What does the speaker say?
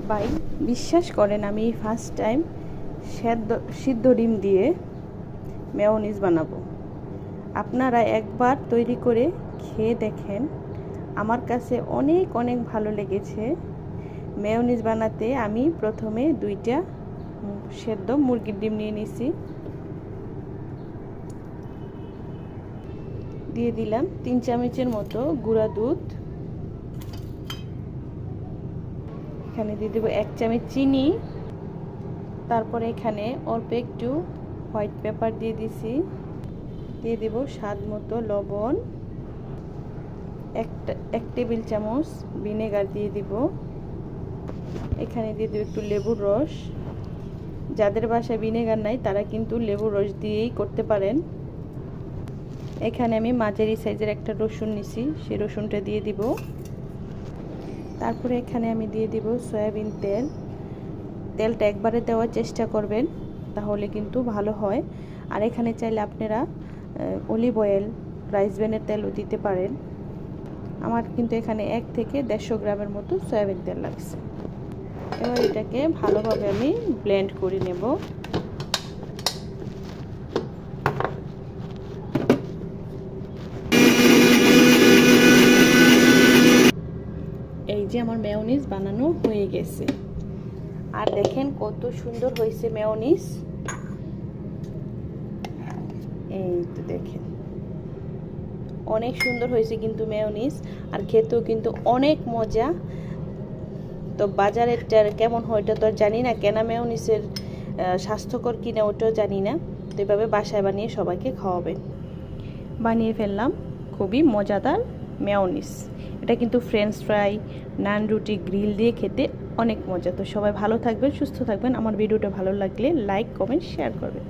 ভাই বিশ্বাস করেন আমি ফার্স্ট টাইম সিদ্ধ ডিম দিয়ে মেয়োনিজ বানাবো। আপনারা একবার তৈরি করে খেয়ে দেখেন, আমার কাছে অনেক অনেক ভালো লেগেছে। মেয়োনিজ বানাতে আমি প্রথমে 2টা সেদ্ধ মুরগির ডিম নিয়ে নিছি, দিয়ে দিলাম 3 চামচের মতো গুঁড়া দুধ, এখানে দিয়ে দেবো 1 চামচ চিনি, তারপরে এখানে অল্প একটু হোয়াইট পেপার দিয়ে দিছি, দিয়ে দেব স্বাদ মতো লবণ, 1 টেবিল চামচ ভিনেগার দিয়ে দিব, এখানে দিয়ে দেব একটু লেবুর রস। যাদের বাসায় ভিনেগার নাই তারা কিন্তু লেবুর রস দিয়েই করতে পারেন। এখানে আমি মাঝারি সাইজের একটা রসুন নিছি, সেই রসুনটা দিয়ে দিব। তারপরে এখানে আমি দিয়ে দিব সয়াবিন তেল। তেলটা একবারে দেওয়ার চেষ্টা করবেন, তাহলে কিন্তু ভালো হয়। আর এখানে চাইলে আপনারা অলিভ অয়েল, রাইস ব্র্যানের তেলও দিতে পারেন। আমার কিন্তু এখানে 1 থেকে 150 গ্রামের মতো সয়াবিন তেল লাগছে। এবার এটাকে ভালোভাবে আমি ব্লেন্ড করে নেব। এই যে আমার মেয়োনিজ বানানো হয়ে গেছে, আর দেখেন কত সুন্দর হয়েছে মেয়োনিজ। এই তো দেখেন অনেক সুন্দর হয়েছে কিন্তু মেয়োনিজ, আর খেতেও কিন্তু অনেক মজা। তো বাজারেরটা কেমন হয় ওটা তো আর জানি না, কেনা মেয়োনিজের স্বাস্থ্যকর কিনা ওটাও জানি না। তো এভাবে বাসায় বানিয়ে সবাইকে খাওয়াবেন। বানিয়ে ফেললাম খুবই মজাদার মেয়োনিজ। এটা কিন্তু ফ্রেঞ্চ ফ্রাই, নান, রুটি, গ্রিল দিয়ে খেতে অনেক মজা। তো সবাই ভালো থাকবেন, সুস্থ থাকবেন। আমার ভিডিওটা ভালো লাগলে লাইক, কমেন্ট, শেয়ার করবেন।